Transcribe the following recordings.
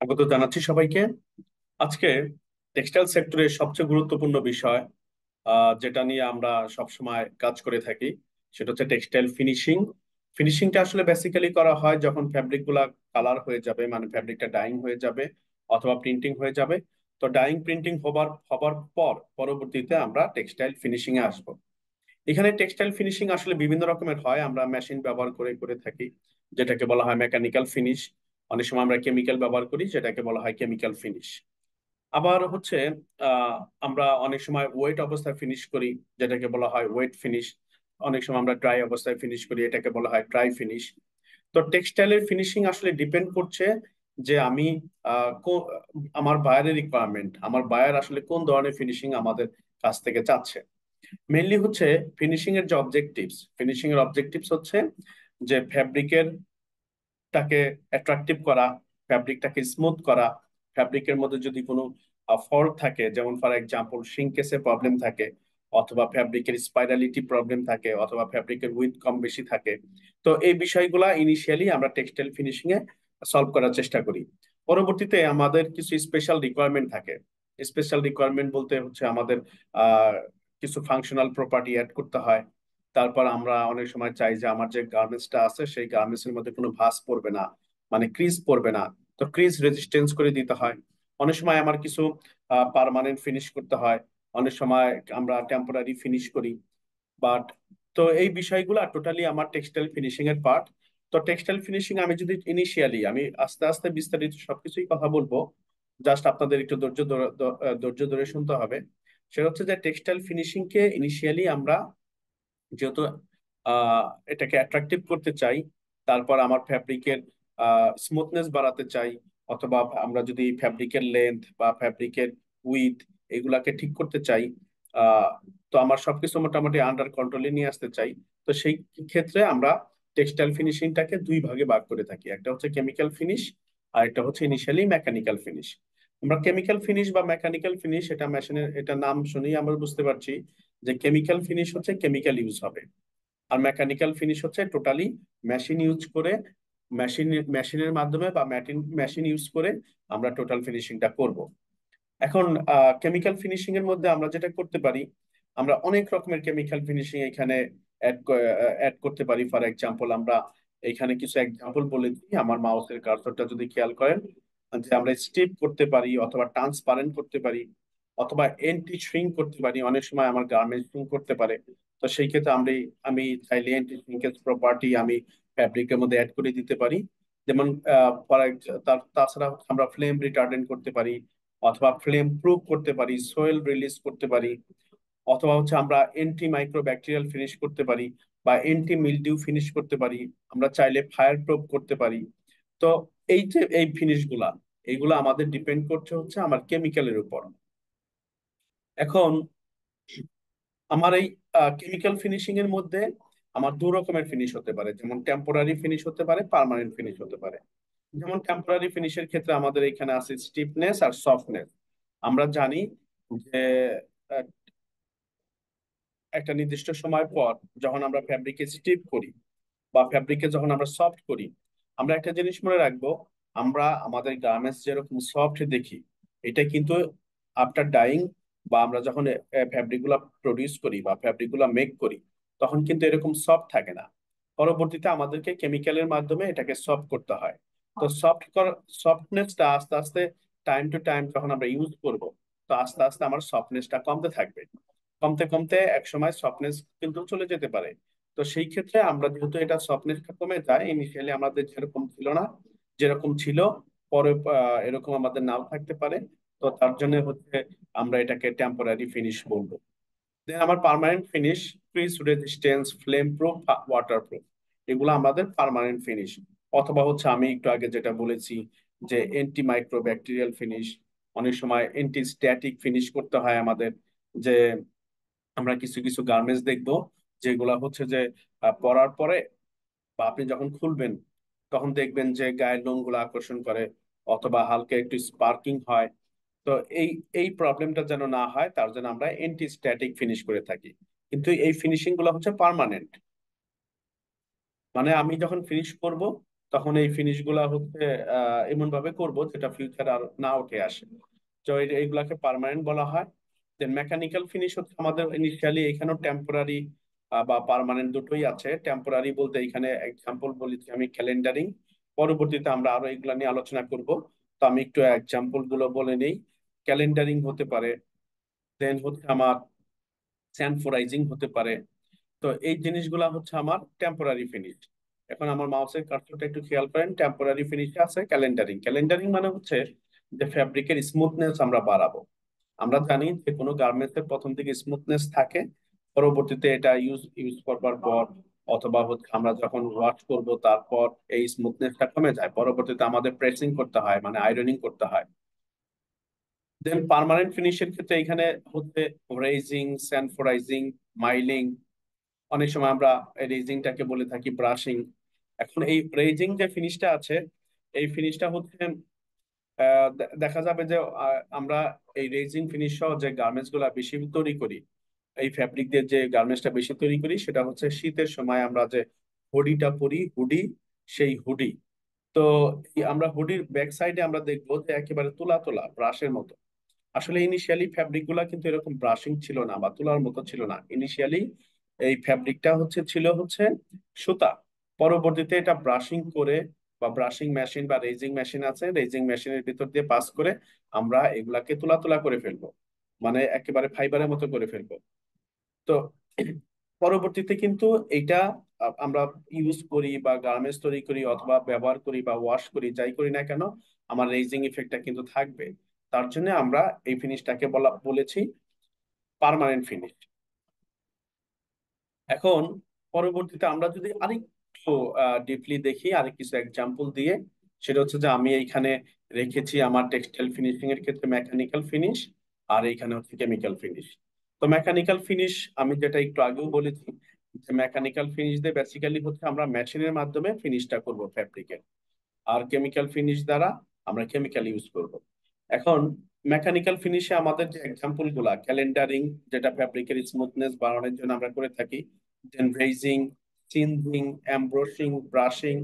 স্বাগত জানাচ্ছি সবাইকে। আজকে টেক্সটাইল সেক্টরের সবচেয়ে গুরুত্বপূর্ণ বিষয় যেটা নিয়ে আমরা সবসময় কাজ করে থাকি, সেটা হচ্ছে টেক্সটাইল ফিনিশিং। ফিনিশিংটা আসলে বেসিক্যালি করা হয় যখন ফ্যাব্রিক গুলা কালার হয়ে যাবে, মানে ফ্যাব্রিকটা ডাইং হয়ে যাবে অথবা প্রিন্টিং হয়ে যাবে। তো ডাইং প্রিন্টিং হবার হবার পর পরবর্তীতে আমরা টেক্সটাইল ফিনিশিং এ আসবো। এখানে টেক্সটাইল ফিনিশিং আসলে বিভিন্ন রকমের হয়, আমরা মেশিন ব্যবহার করে করে থাকি, যেটাকে বলা হয় মেকানিক্যাল ফিনিশ। অনেক সময় আমরা কেমিক্যাল ব্যবহার করি, যেটাকে বলা হয় কেমিক্যাল ফিনিশ। আবার হচ্ছে আহ আমরা অনেক সময় ওয়েট অবস্থায় ফিনিশ করি, যেটাকে বলা হয় ওয়েট ফিনিশ। অনেক সময় আমরা ড্রাই অবস্থায় ফিনিশ করি, এটাকে বলা হয় ড্রাই ফিনিশ। তো টেক্সটাইলের ফিনিশিং আসলে ডিপেন্ড করছে যে আমি আমার বায়ারের রিকোয়ারমেন্ট, আমার বায়ার আসলে কোন ধরনের ফিনিশিং আমাদের কাছ থেকে চাচ্ছে। মেইনলি হচ্ছে ফিনিশিং এর অবজেক্টিভস হচ্ছে যে ফ্যাব্রিকের টাকে অ্যাট্রাকটিভ করা, ফ্যাব্রিকটাকে স্মুথ করা। ফ্যাব্রিকের মধ্যে যদি কোনো ফল্ট থাকে, যেমন ফর এক্সাম্পল শিঙ্কেসের প্রবলেম থাকে, অথবা ফ্যাব্রিকের স্পাইরালিটি প্রবলেম থাকে, অথবা ফ্যাব্রিকের উইথ কম বেশি থাকে, তো এই বিষয়গুলা ইনিশিয়ালি আমরা টেক্সটাইল ফিনিশিং এ সলভ করার চেষ্টা করি। পরবর্তীতে আমাদের কিছু স্পেশাল রিকোয়ারমেন্ট থাকে। স্পেশাল রিকোয়ারমেন্ট বলতে হচ্ছে আমাদের আহ কিছু ফাংশনাল প্রপার্টি অ্যাড করতে হয়। তারপর আমরা অনেক সময় চাই যে আমার যে গার্মেন্টসটা আছে সেই গার্মেন্টস এর মধ্যে কোনো ভাঁজ পড়বে না, মানে ক্রিজ পড়বে না। তো ক্রিজ রেজিস্টেন্স করে দিতে হয়। অনেক সময় আমার কিছু পার্মানেন্ট ফিনিশ করতে হয়, অনেক সময় আমরা টেম্পোরারি ফিনিশ করি। বাট তো এই বিষয়গুলো টোটালি আমার টেক্সটাইল ফিনিশিং এর পার্ট। তো টেক্সটাইল ফিনিশিং আমি যদি ইনিশিয়ালি, আমি আস্তে আস্তে বিস্তারিত সবকিছুই কথা বলবো, জাস্ট আপনাদের একটু ধৈর্য ধরে শুনতে হবে। সেটা হচ্ছে যে টেক্সটাইল ফিনিশিং কে ইনিশিয়ালি আমরা যেহেতু আহ এটাকে অ্যাট্রাকটিভ করতে চাই, তারপর আমার ফ্যাব্রিকের স্মুথনেস বাড়াতে চাই, অথবা আমরা যদি ফ্যাব্রিকের লেন্থ বা ফ্যাব্রিকের উইথ এগুলাকে ঠিক করতে চাই, আহ তো আমার সবকিছু মোটামুটি আন্ডার কন্ট্রোলে নিয়ে আসতে চাই। তো সেই ক্ষেত্রে আমরা টেক্সটাইল ফিনিশিংটাকে দুই ভাগে ভাগ করে থাকি, একটা হচ্ছে কেমিক্যাল ফিনিশ আর একটা হচ্ছে ইনিশিয়ালি মেকানিক্যাল ফিনিশ। আমরা কেমিক্যাল ফিনিশ বা মেকানিক্যাল ফিনিশ, এটা মেশিনের এটা নাম শুনেই আমরা বুঝতে পারছি যে কেমিক্যাল ফিনিশ হচ্ছে কেমিক্যাল ইউজ হবে, আর মেকানিক্যাল ফিনিশ হচ্ছে টোটালি মেশিন ইউজ করে, মেশিনের মাধ্যমে বা মেশিন ইউজ করে আমরা টোটাল ফিনিশিংটা করব। এখন কেমিক্যাল ফিনিশিং এর মধ্যে আমরা যেটা করতে পারি, আমরা অনেক রকমের কেমিক্যাল ফিনিশিং এখানে অ্যাড করতে পারি। ফর এক্সাম্পল আমরা এখানে কিছু এক্সাম্পল বলে দিই, আমার মাউসের কার্সরটা যদি খেয়াল করেন, যে আমরা স্টিপ করতে পারি, অথবা ট্রান্সপারেন্ট করতে পারি, অথবা এন্টি শ্রিঙ্ক করতে পারি। অনেক সময় আমার গার্মেন্ট শ্রিঙ্ক করতে পারে, তো সেই ক্ষেত্রে আমি চাইলে এন্টি শ্রিঙ্কেজ প্রপার্টি আমি ফ্যাব্রিকের মধ্যে অ্যাড করে দিতে পারি। যেমন তাছাড়া আমরা ফ্লেম রিটার্ডেন্ট করতে পারি, অথবা ফ্লেম প্রুফ করতে পারি, সোয়েল রিলিজ করতে পারি, অথবা হচ্ছে আমরা এন্টি মাইক্রোব্যাকটেরিয়াল ফিনিশ করতে পারি, বা এন্টি মিলডিউ ফিনিশ করতে পারি। আমরা চাইলে ফায়ার প্রুফ করতে পারি। তো এই যে এই ফিনিশ গুলা, এইগুলা আমাদের ডিপেন্ড করছে হচ্ছে আমার কেমিক্যালের উপর। এখন আমার এই কেমিক্যাল ফিনিশিং এর মধ্যে আমার দু রকমের ফিনিশ হতে পারে, যেমন টেম্পোরারি ফিনিশ হতে পারে, পার্মানেন্ট ফিনিশ হতে পারে। যেমন টেম্পোরারি ফিনিশের ক্ষেত্রে আমাদের এখানে আছে স্টিফনেস আর সফটনেস। আমরা জানি যে আহ, একটা নির্দিষ্ট সময় পর যখন আমরা ফ্যাব্রিকে স্টিফ করি বা ফ্যাব্রিকে যখন আমরা সফট করি, আমরা একটা জিনিস মনে রাখবো, আমরা আমাদের গার্মেন্টস যেরকম সফট দেখি, এটা কিন্তু আফটার ডাইং বা আমরা যখন ফ্যাব্রিক গুলা প্রডিউস করি বা ফ্যাব্রিক গুলা মেক করি, তখন কিন্তু এরকম সফট থাকে না। পরবর্তীতে আমাদেরকে কেমিক্যালের মাধ্যমে এটাকে সফট করতে হয়। তো সফটনেসটা আস্তে আস্তে টাইম টু টাইম যখন আমরা ইউজ করব, তো আস্তে আস্তে আমার সফটনেসটা কমতে থাকবে। কমতে কমতে এক সময় সফটনেস কিন্তু চলে যেতে পারে। তো সেই ক্ষেত্রে আমরা যেহেতু এটা সফটনেসটা কমে যায়, ইনিশিয়ালি আমাদের যেরকম ছিল না, যেরকম ছিল, পরে এরকম আমাদের নাও থাকতে পারে। তো তার জন্য হচ্ছে আমরা এটাকে টেম্পোরারি ফিনিশ বলবো। দেন আমার permanent finish, fridge resistance, flame proof, water proof, এগুলো আমাদের পার্মানেন্ট ফিনিশ। অথবা হচ্ছে আমি একটু আগে যেটা বলেছি যে এন্টি মাইক্রো ব্যাকটেরিয়াল ফিনিশ, অনেক সময় এন্টি স্ট্যাটিক ফিনিশ করতে হয় আমাদের। যে আমরা কিছু কিছু গার্মেন্টস দেখবো যেগুলা হচ্ছে যে পরার পরে বা আপনি যখন খুলবেন, তখন দেখবেন যে গায়ের লোমগুলো আকর্ষণ করে, অথবা হালকা একটু স্পার্কিং হয়। তো এই এই প্রবলেমটা যেন না হয়, তার জন্য আমরা এন্টি স্ট্যাটিক ফিনিশ করে থাকি। কিন্তু এই ফিনিশিং গুলো হচ্ছে পার্মানেন্ট, মানে আমি যখন ফিনিশ করব তখন এই ফিনিশ গুলা হচ্ছে এমন ভাবে করব যেটা ফিউচার আর না উঠে আসে। তো এইগুলাকে পার্মানেন্ট বলা হয়। দেন মেকানিক্যাল ফিনিশ হচ্ছে আমাদের ইনিশিয়ালি এখানেও টেম্পোরারি বা পার্মানেন্ট দুটোই আছে। টেম্পোরারি বলতে এখানে এক্সাম্পল বলেছি আমি ক্যালেন্ডারিং, পরবর্তীতে আমরা আরো এগুলা নিয়ে আলোচনা করব। তো আমি একটু এক্সাম্পল গুলো বলে নেই। ক্যালেন্ডারিং হতে পারে, দেন হচ্ছে আমার স্যানফোরাইজিং হতে পারে। তো এই জিনিসগুলা হচ্ছে আমার টেম্পোরারি ফিনিশ। এখন আমার মাউসের কার্সরটা একটু খেয়াল করেন, টেম্পোরারি ফিনিশে আছে ক্যালেন্ডারিং। ক্যালেন্ডারিং মানে হচ্ছে যে ফ্যাব্রিকের স্মুথনেস আমরা বাড়াবো। আমরা জানি যে কোনো গার্মেন্টস এর প্রথম দিকে স্মুথনেস থাকে, পরবর্তীতে এটা ইউজ ইউজ করবার পর অথবা হচ্ছে আমরা যখন ওয়াশ করব তারপর এই স্মুথনেসটা কমে যায়, পরবর্তীতে আমাদের প্রেসিং করতে হয় মানে আয়রনিং করতে হয়। দেন পার্মানেন্ট ফিনিশের ক্ষেত্রে এখানে হচ্ছে রেজিং, স্যানফোরাইজিং, মাইলিং, অনেক সময় আমরা এই রেজিংটাকে বলে থাকি ব্রাশিং। এখন এই রেজিং যে ফিনিশটা আছে, এই ফিনিশটা হচ্ছে দেখা যাবে যে আমরা এই রেজিং ফিনিশ সহ যে গার্মেন্টস গুলা বেশি তৈরি করি, এই ফ্যাব্রিক দিয়ে যে গার্মেন্টসটা বেশি তৈরি করি সেটা হচ্ছে শীতের সময় আমরা যে হুডিটা পরি, হুডি, সেই হুডি। তো এই আমরা হুডির ব্যাক সাইডে আমরা দেখবো যে একেবারে তুলা তুলা ব্রাশের মতো। আসলে ইনিশিয়ালি ফ্যাব্রিক গুলা কিন্তু এরকম ব্রাশিং ছিল না বা তুলার মতো ছিল না। ইনিশিয়ালি এই ফ্যাব্রিকটা ছিল সুতা। পরবর্তীতে এটা ব্রাশিং করে বা ব্রাশিং মেশিন বা রেজিং মেশিন আছে, রেজিং মেশিনের ভিতর দিয়ে পাস করে আমরা এগুলাকে তুলা তুলা করে ফেলবো, মানে একেবারে ফাইবারের মতো করে ফেলবো। তো পরবর্তীতে কিন্তু এইটা আমরা ইউজ করি বা গার্মেন্টস তৈরি করি অথবা ব্যবহার করি বা ওয়াশ করি, যাই করি না কেন, আমার রেজিং ইফেক্টটা কিন্তু থাকবে। তার জন্য আমরা এই ফিনিশটাকে বলেছি পার্মানেন্ট ফিনিশ। এখন পরবর্তীতে আমরা যদি আরেকটু ডিপলি দেখি, আরেক কিছু এক্সাম্পল দিয়ে, সেটা হচ্ছে যে আমি এইখানে রেখেছি আমার টেক্সটাইল ফিনিশিং এর ক্ষেত্রে মেকানিক্যাল ফিনিশ, আর এইখানে হচ্ছে কেমিক্যাল ফিনিশ। তো মেকানিক্যাল ফিনিশ আমি যেটা একটু আগেও বলেছি, যে মেকানিক্যাল ফিনিশ দিয়ে বেসিক্যালি হচ্ছে আমরা মেশিনের মাধ্যমে ফিনিশটা করব ফ্যাব্রিকের, আর কেমিক্যাল ফিনিশ দ্বারা আমরা কেমিক্যাল ইউজ করব। এখন মেকানিক্যাল ফিনিশে আমাদের যে এক্সাম্পল গুলা, ক্যালেন্ডারিং যেটা ফ্যাব্রিকের স্মুথনেস বাড়ানোর জন্য আমরা করে থাকি, দেন রেজিং, সিনজিং, এমব্রসিং, ব্রাশিং,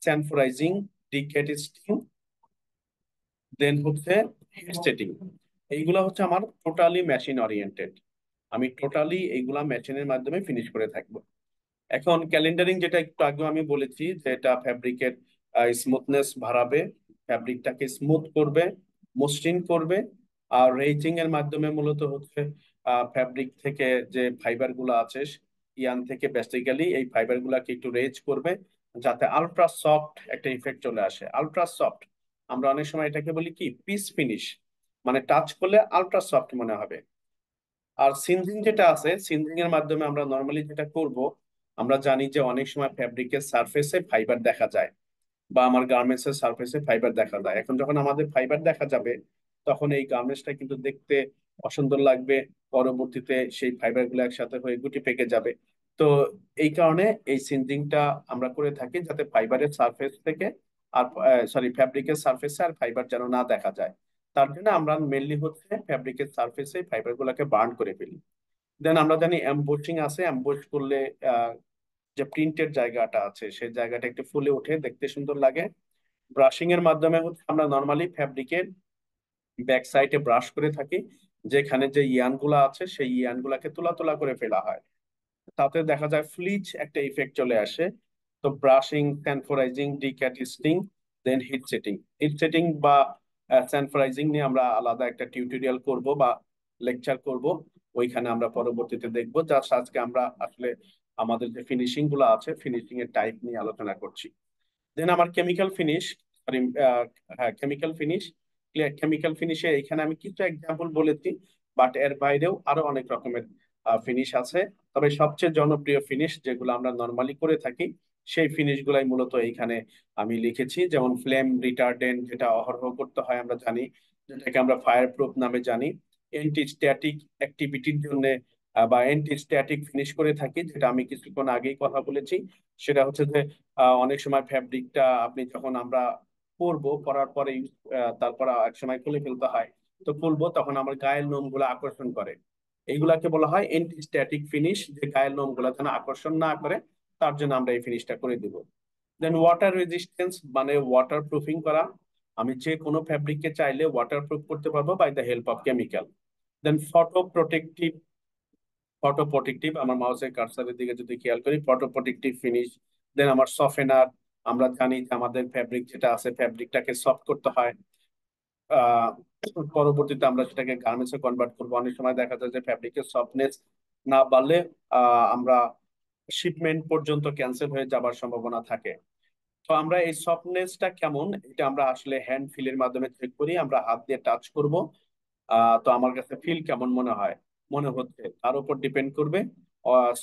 স্যানফোরাইজিং, ডিকেটিস্টিং, দেন হচ্ছে হিট সেটিং। এইগুলা হচ্ছে আমার টোটালি মেশিন ওরিয়েন্টেড। আমি টোটালি এইগুলা মেশিনের মাধ্যমে ফিনিশ করে থাকবো। এখন ক্যালেন্ডারিং যেটা একটু আগে আমি বলেছি যে এটা ফ্যাব্রিকের স্মুথনেস বাড়াবে, ফ্যাব্রিকটাকে স্মুথ করবে, মসৃণ করবে। আর রেজিং এর মাধ্যমে মূলত হচ্ছে ফ্যাব্রিক থেকে যে ফাইবার গুলো আছে, ইয়ান থেকে বেসিক্যালি এই ফাইবার গুলাকে একটু রেজ করবে, যাতে আলট্রা সফট একটা ইফেক্ট চলে আসে। আলট্রা সফট, আমরা অনেক সময় এটাকে বলি কি পিস ফিনিশ, মানে টাচ করলে আলট্রা সফট মনে হবে। আর সিনজিং যেটা আছে, সিনজিং এর মাধ্যমে আমরা নর্মালি যেটা করব, আমরা জানি যে অনেক সময় ফ্যাব্রিকের সারফেসে ফাইবার দেখা যায় বা আমার গার্মেন্টস এর সারফেসে ফাইবার দেখা যায়। এখন যখন আমাদের ফাইবার দেখা যাবে, তখন এই গার্মেন্টসটা কিন্তু দেখতে অসুন্দর লাগবে, পরবর্তীতে সেই ফাইবার গুলো একসাথে হয়ে গুটি পেকে যাবে। তো এই কারণে এই সিনজিংটা আমরা করে থাকি যাতে ফাইবারের সারফেস থেকে আর ফ্যাব্রিকের সারফেসে আর ফাইবার যেন না দেখা যায়। তার জন্য আমরা মেনলি হচ্ছে ফ্যাব্রিকের সারফেসে ফাইবার গুলাকে বার্ন করে ফেলি। দেন আমরা জানি এমবোসিং আছে, এমবোস করলে আহ, যে প্রিন্টের জায়গাটা আছে সেই জায়গাটা একটু ফুলে ওঠে, দেখতে সুন্দর লাগে। ব্রাশিং এর মাধ্যমে হচ্ছে আমরা নর্মালি ফ্যাব্রিকের ব্যাক সাইডে ব্রাশ করে থাকি, যেখানে যে ইয়ান গুলা আছে সেই ইয়ান গুলাকে তোলা তোলা করে ফেলা হয়, তাতে দেখা যায় ফ্লিচ একটা ইফেক্ট চলে আসে। তো brushing, sanforizing, decatising, then heat setting. Heat setting বা স্যানফোরাইজিং নিয়ে আমরা আলাদা একটা টিউটোরিয়াল করব বা লেকচার করব, ওইখানে আমরা পরবর্তীতে দেখবো। জাস্ট আজকে আমরা আসলে আমাদের যে ফিনিশিং গুলো আছে, ফিনিশিং এর টাইপ নিয়ে আলোচনা করছি। দেন আমার কেমিক্যাল ফিনিশ, সরি, হ্যাঁ কেমিক্যাল ফিনিশ। কেমিক্যাল ফিনিশে এখানে আমি কিছু এক্সাম্পল বলেছি, বাট এর বাইরেও আরো অনেক রকমের ফিনিশ আছে। তবে সবচেয়ে জনপ্রিয় ফিনিশ যেগুলো আমরা নর্মালি করে থাকি, সেই ফিনিশ গুলাই মূলত এইখানে আমি লিখেছি। যেমন ফ্লেম রিটার্ডেন্ট, যেটা অহরহ করতে হয় আমরা জানি, যেটাকে আমরা ফায়ার প্রুফ নামে জানি। অ্যান্টি স্ট্যাটিক অ্যাক্টিভিটির জন্য বা অ্যান্টি স্ট্যাটিক ফিনিশ করে থাকি, যেটা আমি কিছুক্ষণ আগেই কথা বলেছি। সেটা হচ্ছে যে অনেক সময় ফ্যাব্রিকটা আপনি যখন আমরা পরবো, পরার পরে তারপর এক সময় খুলে ফেলতে হয়, তো খুলবো তখন আমার গায়ের লোম গুলো আকর্ষণ করে। এইগুলাকে বলা হয় এন্টি স্ট্যাটিক ফিনিশ, যে গায়ের লোম গুলা যেন আকর্ষণ না করে, তার জন্য আমরা এই ফিনিশটা করে দিব। দেন ওয়াটার রেজিস্ট্যান্স মানে ওয়াটার প্রুফিং করা। আমি যে কোনো ফ্যাব্রিককে চাইলে ওয়াটার প্রুফ করতে পারবো by the help of chemical. Then photo protective আমার মাউসের কার্সারের দিকে যদি খেয়াল করি, ফটো প্রোটেক্টিভ ফিনিশ। দেন আমার সফেনার, আমরা জানি যে আমাদের ফ্যাব্রিক যেটা আছে ফ্যাব্রিকটাকে সফট করতে হয়, আহ পরবর্তীতে আমরা সেটাকে গার্মেন্টসে কনভার্ট করবো। অনেক সময় দেখা যায় যে ফ্যাব্রিকের সফটনেস না বাড়লে আমরা শিপমেন্ট পর্যন্ত ক্যান্সেল হয়ে যাবার সম্ভাবনা থাকে। তো আমরা এই সফটনেসটা কেমন, এটা আমরা আসলে হ্যান্ড ফিলের মাধ্যমে চেক করি। আমরা হাত দিয়ে টাচ করব, তো আমার কাছে ফিল কেমন মনে হচ্ছে তার উপর ডিপেন্ড করবে।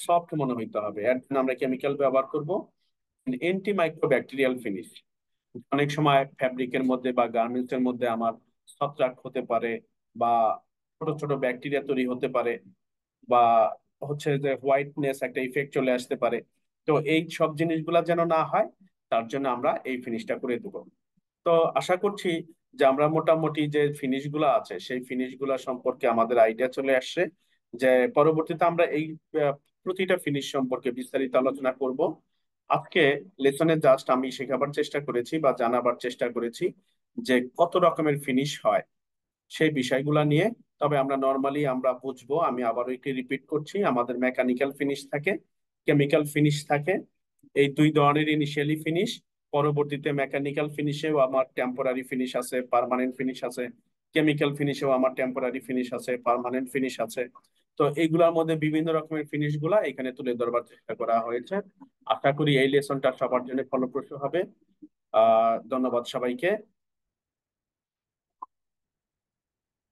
সফট মনে হইতে হবে, এর জন্য আমরা কেমিক্যাল ব্যবহার করব। অ্যান্টি মাইক্রোব্যাকটেরিয়াল ফিনিশ, অনেক সময় ফ্যাব্রিকের মধ্যে বা গার্মেন্টস এর মধ্যে আমার ছত্রাক হতে পারে, বা ছোট ছোট ব্যাকটেরিয়া তৈরি হতে পারে, বা হচ্ছে যে হোয়াইটনেস একটা ইফেক্ট চলে আসতে পারে। তো এই সব জিনিসগুলা যেন না হয়, তার জন্য আমরা এই ফিনিশটা করে দেবো। তো আশা করছি যে আমরা মোটামুটি যে ফিনিশ গুলা আছে সেই ফিনিশ গুলা সম্পর্কে আমাদের আইডিয়া চলে আসছে, যে পরবর্তীতে আমরা এই আহ, প্রতিটা ফিনিশ সম্পর্কে বিস্তারিত আলোচনা করব। আজকে লেসনে জাস্ট আমি শেখাবার চেষ্টা করেছি বা জানাবার চেষ্টা করেছি যে কত রকমের ফিনিশ হয় সেই বিষয়গুলা নিয়ে। তবে আমরা নর্মালি আমরা বুঝবো, আমি আবারও একটি রিপিট করছি, আমাদের মেকানিক্যাল ফিনিশ থাকে, কেমিক্যাল ফিনিশ থাকে। এই দুই ধরনের ইনিশিয়ালি ফিনিশ, পরবর্তীতে মেকানিক্যাল ফিনিশেও আমার টেম্পোরারি ফিনিশ আছে, পার্মানেন্ট ফিনিশ আছে। কেমিক্যাল ফিনিশেও আমার টেম্পোরারি ফিনিশ আছে, পার্মানেন্ট ফিনিশ আছে। তো এইগুলোর মধ্যে বিভিন্ন রকমের ফিনিশ গুলা এখানে তুলে ধরবার চেষ্টা করা হয়েছে। আশা করি এই লেসনটা সবার জন্য ফলপ্রসূ হবে। ধন্যবাদ সবাইকে।